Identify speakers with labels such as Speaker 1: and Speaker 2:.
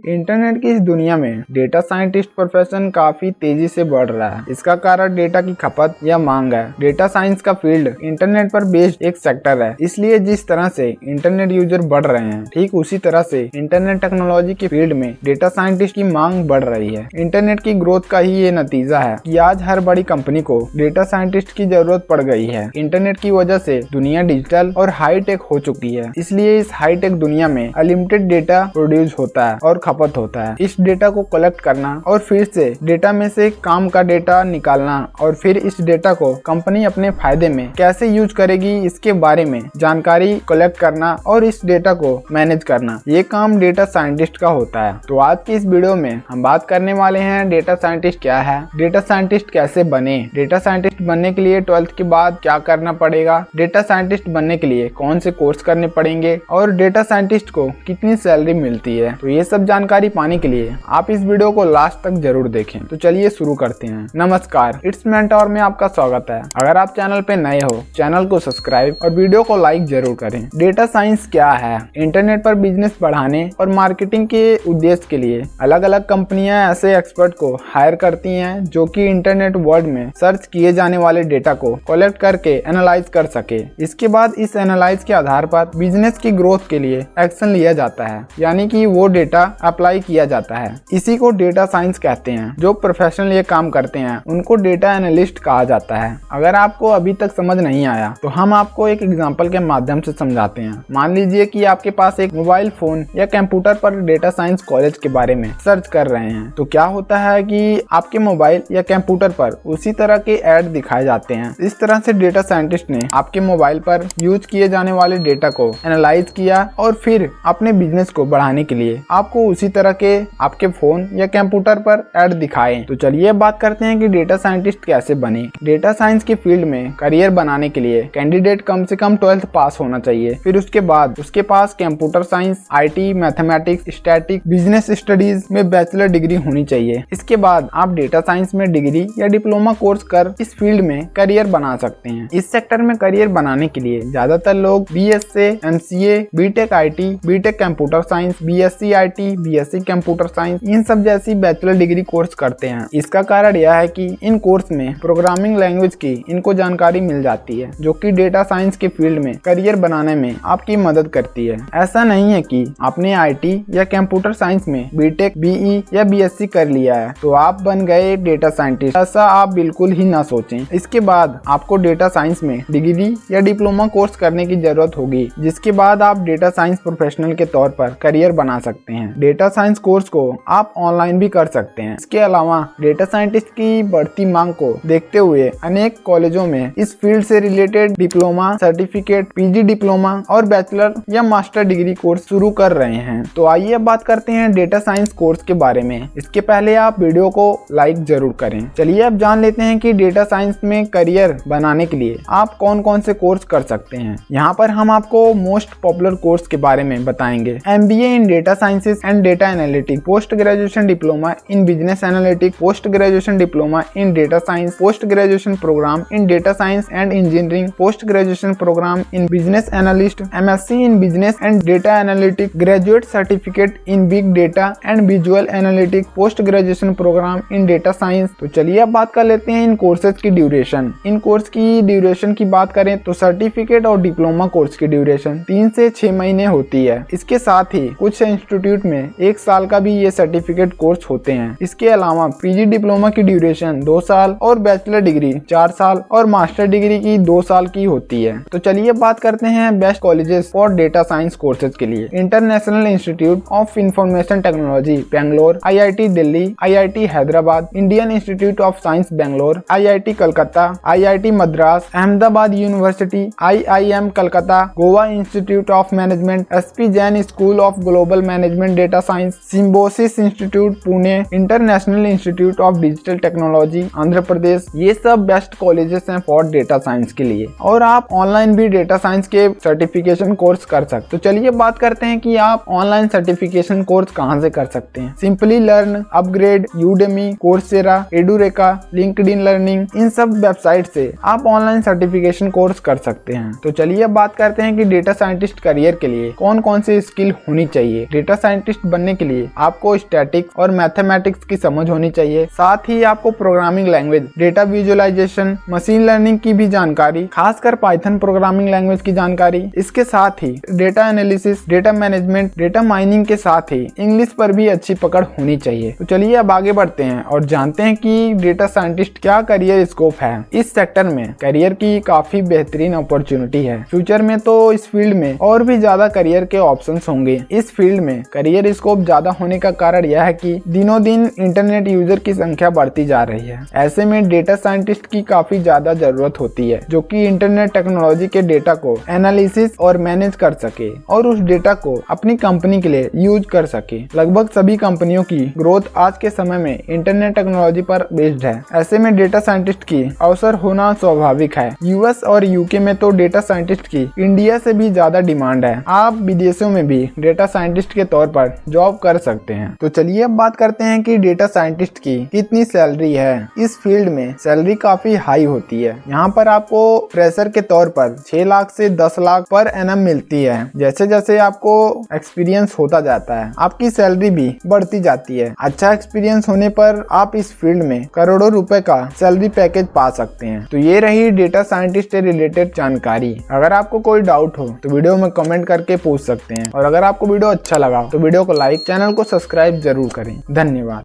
Speaker 1: Internet की इस दुनिया में डेटा साइंटिस्ट प्रोफेशन काफी तेजी से बढ़ रहा है। इसका कारण डेटा की खपत या मांग है। डेटा साइंस का फील्ड इंटरनेट पर बेस्ड एक सेक्टर है, इसलिए जिस तरह से इंटरनेट यूजर बढ़ रहे हैं, ठीक उसी तरह से इंटरनेट टेक्नोलॉजी के फील्ड में डेटा साइंटिस्ट की मांग बढ़ रही है। इंटरनेट की ग्रोथ का ही ये नतीजा है कि आज हर बड़ी कंपनी को डेटा साइंटिस्ट की जरूरत पड़ गई है। इंटरनेट की वजह से दुनिया डिजिटल और हाईटेक हो चुकी है, इसलिए इस हाईटेक दुनिया में अनलिमिटेड डेटा प्रोड्यूस होता है और खपत होता है। इस डेटा को कलेक्ट करना और फिर से डेटा में से काम का डेटा निकालना और फिर इस डेटा को कंपनी अपने फायदे में कैसे यूज करेगी इसके बारे में जानकारी कलेक्ट करना और इस डेटा को मैनेज करना, ये काम डेटा साइंटिस्ट का होता है। तो आज की इस वीडियो में हम बात करने वाले हैं डेटा साइंटिस्ट क्या है, डेटा साइंटिस्ट कैसे बने, डेटा साइंटिस्ट बनने के लिए 12th के बाद क्या करना पड़ेगा, डेटा साइंटिस्ट बनने के लिए कौन से कोर्स करने पड़ेंगे और डेटा साइंटिस्ट को कितनी सैलरी मिलती है। तो ये सब जानकारी पाने के लिए आप इस वीडियो को लास्ट तक जरूर देखें। तो चलिए शुरू करते हैं। नमस्कार, इट्स मेंटोर में आपका स्वागत है। अगर आप चैनल पे नए हो, चैनल को सब्सक्राइब और वीडियो को लाइक जरूर करें। डेटा साइंस क्या है? इंटरनेट पर बिजनेस बढ़ाने और मार्केटिंग के उद्देश्य के लिए अलग अलग कंपनियां ऐसे एक्सपर्ट को हायर करती हैं जो कि इंटरनेट वर्ल्ड में सर्च किए जाने वाले डेटा को कलेक्ट करके एनालाइज कर सके। इसके बाद इस एनालाइज के आधार पर बिजनेस की ग्रोथ के लिए एक्शन लिया जाता है, यानी कि वो डेटा अप्लाई किया जाता है। इसी को डेटा साइंस कहते हैं। जो प्रोफेशनल ये काम करते हैं उनको डेटा एनालिस्ट कहा जाता है। अगर आपको अभी तक समझ नहीं आया तो हम आपको एक एग्जांपल के माध्यम से समझाते हैं। मान लीजिए कि आपके पास एक मोबाइल फोन या कंप्यूटर पर डेटा साइंस कॉलेज के बारे में सर्च कर रहे हैं। तो क्या होता है कि आपके मोबाइल या कंप्यूटर पर उसी तरह के ऐड दिखाए जाते हैं। इस तरह से डेटा साइंटिस्ट ने आपके मोबाइल पर यूज किए जाने वाले डेटा को एनालाइज किया और फिर अपने बिजनेस को बढ़ाने के लिए आपको उसी तरह के आपके फोन या कंप्यूटर पर ऐड दिखाए। तो चलिए बात करते हैं कि डेटा साइंटिस्ट कैसे बने। डेटा साइंस के फील्ड में करियर बनाने के लिए कैंडिडेट कम से कम 12th पास होना चाहिए। फिर उसके बाद उसके पास computer science, IT, mathematics, static, business studies में बैचलर डिग्री होनी चाहिए। इसके बाद आप डेटा साइंस में डिग्री या डिप्लोमा कोर्स कर इस फील्ड में करियर बना सकते हैं। इस सेक्टर में करियर बनाने के लिए ज्यादातर लोग BSc, MCA, BTech IT, BTech computer science, BSc IT, BSc computer science, इन सब जैसी बैचलर डिग्री कोर्स करते हैं। इसका कारण यह है कि इन कोर्स में प्रोग्रामिंग लैंग्वेज की इनको जानकारी मिल जाती है, जो कि डेटा साइंस के फील्ड में करियर बनाने में आपकी मदद करती है। ऐसा नहीं है कि आपने आईटी या कंप्यूटर साइंस में बीटेक, BE या BSc कर लिया है तो आप बन गए डेटा साइंटिस्ट। ऐसा आप बिल्कुल ही ना सोचें। इसके बाद आपको डेटा साइंस में डिग्री या डिप्लोमा कोर्स करने की जरूरत होगी, जिसके बाद आप डेटा साइंस प्रोफेशनल के तौर पर करियर बना सकते हैं। डेटा साइंस कोर्स को आप ऑनलाइन भी कर सकते हैं। इसके अलावा डेटा साइंटिस्ट की बढ़ती मांग को देखते हुए अनेक कॉलेजों में इस फील्ड से related diploma, certificate, PG diploma और बैचलर या मास्टर डिग्री कोर्स शुरू कर रहे हैं। तो आइए अब बात करते हैं डेटा साइंस कोर्स के बारे में। इसके पहले आप वीडियो को लाइक जरूर करें। चलिए अब जान लेते हैं कि डेटा साइंस में करियर बनाने के लिए आप कौन कौन से कोर्स कर सकते हैं। यहाँ पर हम आपको मोस्ट पॉपुलर कोर्स के बारे में बताएंगे। MBA in data sciences and data analytics, post graduation diploma in business analytics, post graduation diploma in data science, post graduation program in data science and engineering, post graduation program in business analyst, MSc in business and data analytics, graduate certificate in big data and visual analytics, post graduation program in data science. तो चलिए अब बात कर लेते हैं इन courses की duration. इन कोर्स की ड्यूरेशन की बात करें तो सर्टिफिकेट और डिप्लोमा कोर्स की ड्यूरेशन 3 से 6 महीने होती है। इसके साथ ही कुछ इंस्टीट्यूट में 1 साल का भी ये सर्टिफिकेट कोर्स होते हैं। इसके अलावा PG डिप्लोमा की ड्यूरेशन 2 साल और बैचलर डिग्री 4 साल और मास्टर डिग्री की 2 साल की होती है। तो चलिए बात करते हैं best colleges for data science courses के लिए। International institute of information technology Bangalore, IIT Delhi, IIT Hyderabad, Indian institute of science Bangalore, IIT Calcutta, IIT Madras, Ahmedabad university, IIM Calcutta, Goa institute of management, SP Jain school of global management data science, Symbiosis institute Pune, international institute of digital technology Andhra Pradesh, ये सब best colleges हैं for data science के लिए। और आप online भी data science के certification course कर सकते। तो चलिए बात करते हैं कि आप ऑनलाइन सर्टिफिकेशन कोर्स कहां से कर सकते हैं। Simplilearn, upGrad, Udemy, Coursera, Edureka, LinkedIn learning, इन सब वेबसाइट से आप ऑनलाइन सर्टिफिकेशन कोर्स कर सकते हैं। तो चलिए अब बात करते हैं कि डेटा साइंटिस्ट करियर के लिए कौन कौन सी स्किल होनी चाहिए। डेटा साइंटिस्ट बनने के लिए आपको स्टैटिक्स और मैथमेटिक्स की समझ होनी चाहिए। साथ ही आपको programming language, data visualization, machine learning की भी जानकारी, खासकर पाइथन प्रोग्रामिंग लैंग्वेज की जानकारी। इसके साथ ही data analysis, data management, data mining के साथ ही इंग्लिश पर भी अच्छी पकड़ होनी चाहिए। तो चलिए अब आगे बढ़ते हैं और जानते हैं कि डेटा साइंटिस्ट क्या करियर स्कोप है। इस सेक्टर में करियर की काफी बेहतरीन अपॉर्चुनिटी है। फ्यूचर में तो इस फील्ड में और भी ज्यादा करियर के ऑप्शंस होंगे। इस फील्ड में करियर स्कोप ज्यादा होने का कारण यह है कि दिनों दिन इंटरनेट यूजर की संख्या बढ़ती जा रही है। ऐसे में डेटा साइंटिस्ट की काफी ज्यादा जरूरत होती है जो कि इंटरनेट टेक्नोलॉजी के डेटा को एनालिसिस और मैनेज कर सके और उस डेटा को अपनी कंपनी के लिए यूज कर सके। लगभग सभी कंपनियों की ग्रोथ आज के समय में इंटरनेट टेक्नोलॉजी पर बेस्ड है। ऐसे में डेटा साइंटिस्ट की अवसर होना स्वाभाविक है। यूएस और यूके में तो डेटा साइंटिस्ट की इंडिया से भी ज्यादा डिमांड है। आप विदेशों में भी डेटा साइंटिस्ट के तौर पर जॉब कर सकते हैं। तो चलिए अब बात करते हैं कि डेटा साइंटिस्ट की कितनी सैलरी है। इस फील्ड में सैलरी काफी हाई होती है। यहाँ पर आपको फ्रेशर के तौर पर 6 लाख से 10 लाख पर एनम मिलती है। जैसे जैसे आपको एक्सपीरियंस होता जाता है आपकी सैलरी भी बढ़ती जाती है। अच्छा एक्सपीरियंस होने पर आप इस फील्ड में करोड़ों रुपए का सैलरी पैकेज पा सकते हैं। तो ये रही डेटा साइंटिस्ट से रिलेटेड जानकारी। अगर आपको कोई डाउट हो तो वीडियो में कमेंट करके पूछ सकते हैं और अगर आपको वीडियो अच्छा लगा तो वीडियो को लाइक, चैनल को सब्सक्राइब जरूर करें। धन्यवाद।